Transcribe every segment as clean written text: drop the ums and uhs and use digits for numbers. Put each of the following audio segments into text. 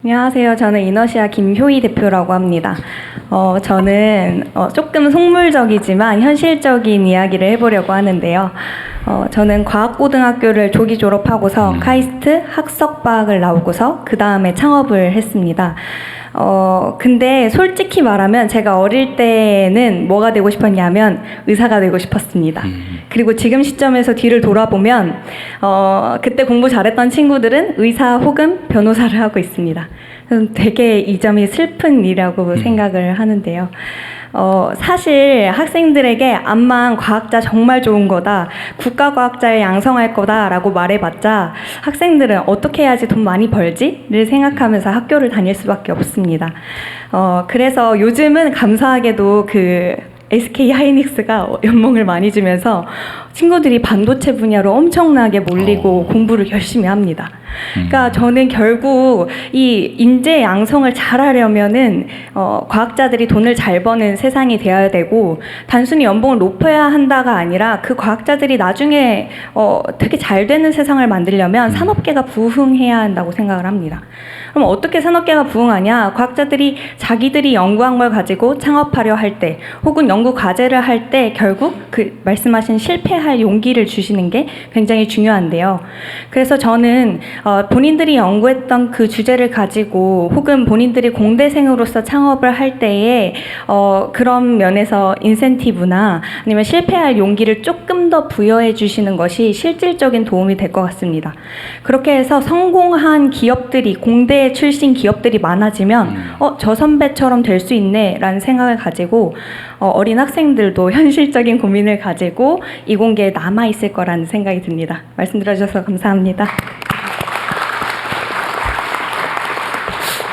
안녕하세요. 저는 이너시아 김효희 대표라고 합니다. 저는 조금 속물적이지만 현실적인 이야기를 해보려고 하는데요. 저는 과학고등학교를 조기 졸업하고서 카이스트 학석과학을 나오고서 그 다음에 창업을 했습니다. 근데 솔직히 말하면 제가 어릴 때는 뭐가 되고 싶었냐면 의사가 되고 싶었습니다. 그리고 지금 시점에서 뒤를 돌아보면 그때 공부 잘했던 친구들은 의사 혹은 변호사를 하고 있습니다. 되게 이 점이 슬픈 일이라고 생각을 하는데요. 사실 학생들에게 암만 과학자 정말 좋은 거다, 국가과학자를 양성할 거다라고 말해봤자 학생들은 어떻게 해야지 돈 많이 벌지?를 생각하면서 학교를 다닐 수밖에 없습니다. 그래서 요즘은 감사하게도 SK 하이닉스가 연봉을 많이 주면서 친구들이 반도체 분야로 엄청나게 몰리고 공부를 열심히 합니다. 그러니까 저는 결국 이 인재 양성을 잘하려면은 과학자들이 돈을 잘 버는 세상이 되어야 되고, 단순히 연봉을 높여야 한다가 아니라 그 과학자들이 나중에 되게 잘 되는 세상을 만들려면 산업계가 부흥해야 한다고 생각을 합니다. 그럼 어떻게 산업계가 부흥하냐? 과학자들이 자기들이 연구한 걸 가지고 창업하려 할 때, 혹은 연구 과제를 할 때 결국 그 말씀하신 실패할 용기를 주시는 게 굉장히 중요한데요. 그래서 저는 본인들이 연구했던 그 주제를 가지고 혹은 본인들이 공대생으로서 창업을 할 때에 그런 면에서 인센티브나 아니면 실패할 용기를 조금 더 부여해 주시는 것이 실질적인 도움이 될 것 같습니다. 그렇게 해서 성공한 기업들이, 공대 출신 기업들이 많아지면 저 선배처럼 될 수 있네 라는 생각을 가지고 어린 학생들도 현실적인 고민을 가지고 이공계에 남아있을 거라는 생각이 듭니다. 말씀 들어주셔서 감사합니다.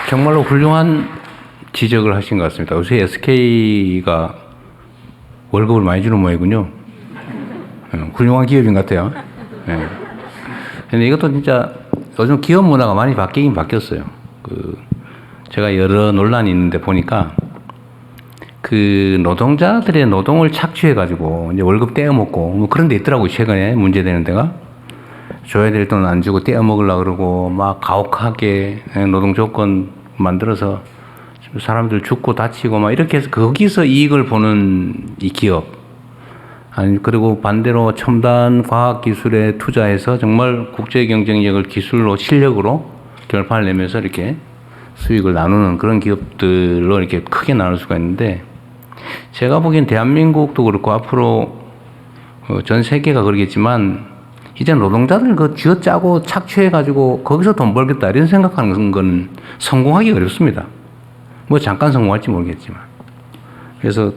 정말로 훌륭한 지적을 하신 것 같습니다. 요새 SK가 월급을 많이 주는 모양이군요. 훌륭한 기업인 것 같아요. 근데 이것도 진짜 요즘 기업 문화가 많이 바뀌긴 바뀌었어요. 제가 여러 논란이 있는데 보니까 노동자들의 노동을 착취해가지고 이제 월급 떼어먹고 뭐 그런 데 있더라고요. 최근에 문제되는 데가. 줘야 될 돈 안 주고 떼어먹으려고 그러고 막 가혹하게 노동 조건 만들어서 사람들 죽고 다치고 막 이렇게 해서 거기서 이익을 보는 이 기업. 아니, 그리고 반대로 첨단 과학 기술에 투자해서 정말 국제 경쟁력을 기술로 실력으로 결판을 내면서 이렇게 수익을 나누는 그런 기업들로 이렇게 크게 나눌 수가 있는데, 제가 보기엔 대한민국도 그렇고 앞으로 전 세계가 그러겠지만 이제 노동자들 쥐어짜고 착취해가지고 거기서 돈 벌겠다 이런 생각하는 건 성공하기 어렵습니다. 뭐 잠깐 성공할지 모르겠지만. 그래서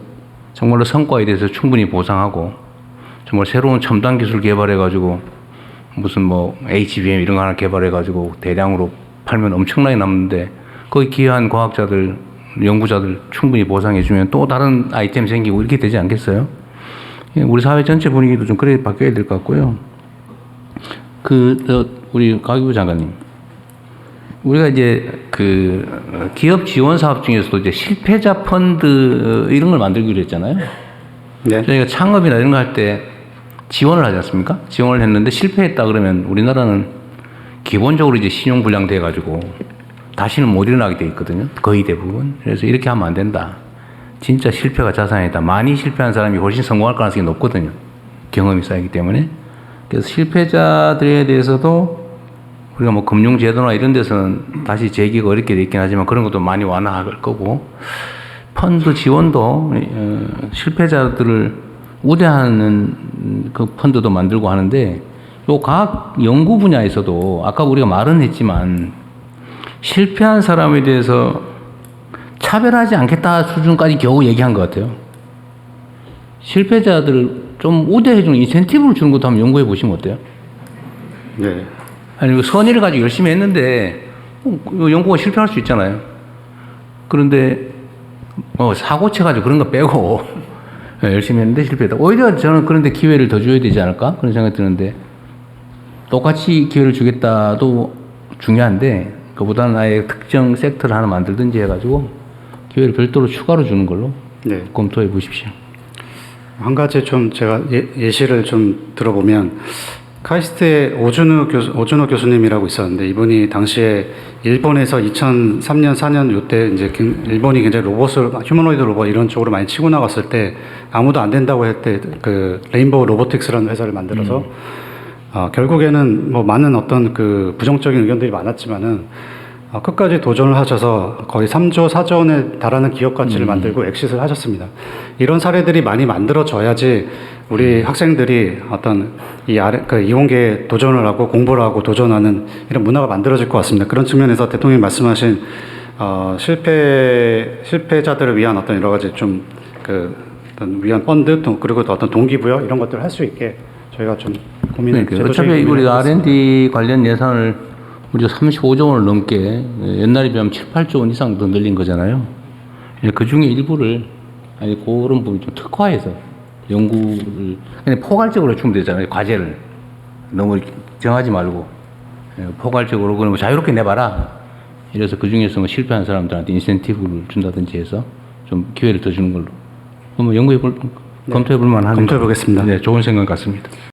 정말로 성과에 대해서 충분히 보상하고 정말 새로운 첨단 기술 개발해가지고 무슨 뭐 HBM 이런 거 하나 개발해가지고 대량으로 팔면 엄청나게 남는데 거기 기여한 과학자들, 연구자들 충분히 보상해주면 또 다른 아이템 생기고 이렇게 되지 않겠어요? 우리 사회 전체 분위기도 좀 그래 바뀌어야 될 것 같고요. 우리 가기부 장관님, 우리가 이제 기업 지원 사업 중에서도 이제 실패자 펀드 이런 걸 만들기로 했잖아요. 네. 저희가 창업이나 이런 거 할 때 지원을 하지 않습니까? 지원을 했는데 실패했다 그러면 우리나라는 기본적으로 이제 신용불량 돼가지고 다시는 못 일어나게 돼 있거든요. 거의 대부분. 그래서 이렇게 하면 안 된다. 진짜 실패가 자산이다. 많이 실패한 사람이 훨씬 성공할 가능성이 높거든요. 경험이 쌓이기 때문에. 그래서 실패자들에 대해서도 우리가 뭐 금융제도나 이런 데서는 다시 재기가 어렵게 돼 있긴 하지만 그런 것도 많이 완화할 거고, 펀드 지원도 실패자들을 우대하는 그 펀드도 만들고 하는데, 요 과학 연구 분야에서도 아까 우리가 말은 했지만 실패한 사람에 대해서 차별하지 않겠다 수준까지 겨우 얘기한 것 같아요. 실패자들을 좀 우대해주는 인센티브를 주는 것도 한번 연구해 보시면 어때요? 네. 아니, 선의를 가지고 열심히 했는데 연구가 실패할 수 있잖아요. 그런데 사고 쳐가지고 그런 거 빼고 열심히 했는데 실패했다. 오히려 저는 그런데 기회를 더 줘야 되지 않을까? 그런 생각이 드는데, 똑같이 기회를 주겠다도 중요한데 그보다는 아예 특정 섹터를 하나 만들든지 해가지고 기회를 별도로 추가로 주는 걸로 네. 검토해 보십시오. 한 가지 좀 제가 예시를 좀 들어보면 카이스트의 오준호 교수님이라고 있었는데 이분이 당시에 일본에서 2003년 4년 요때 이제 일본이 굉장히 휴머노이드 로봇 이런 쪽으로 많이 치고 나갔을 때 아무도 안 된다고 했을 때 그 레인보우 로보틱스라는 회사를 만들어서 결국에는 뭐 많은 어떤 그 부정적인 의견들이 많았지만은 끝까지 도전을 하셔서 거의 3조, 4조 원에 달하는 기업 가치를 만들고 엑싯을 하셨습니다. 이런 사례들이 많이 만들어져야지 우리 학생들이 어떤 그 이공계에 도전을 하고 공부를 하고 도전하는 이런 문화가 만들어질 것 같습니다. 그런 측면에서 대통령이 말씀하신 실패자들을 위한 어떤 여러 가지 좀 어떤 위안 펀드 그리고 또 어떤 동기부여 이런 것들을 할 수 있게 저희가 좀 고민을 그러니까 어차피 우리가 R&D 관련 예산을 우리가 35조 원을 넘게 옛날에 비하면 7, 8조 원 이상 더 늘린 거잖아요. 그 중에 일부를 그런 부분 좀 특화해서 연구를 그냥 포괄적으로 주면 되잖아요. 과제를 너무 정하지 말고 포괄적으로 그럼 자유롭게 내봐라. 이래서 그 중에서 뭐 실패한 사람들한테 인센티브를 준다든지 해서 좀 기회를 더 주는 걸로. 그럼 검토해 볼 만한. 검토해 보겠습니다. 네, 좋은 생각 같습니다.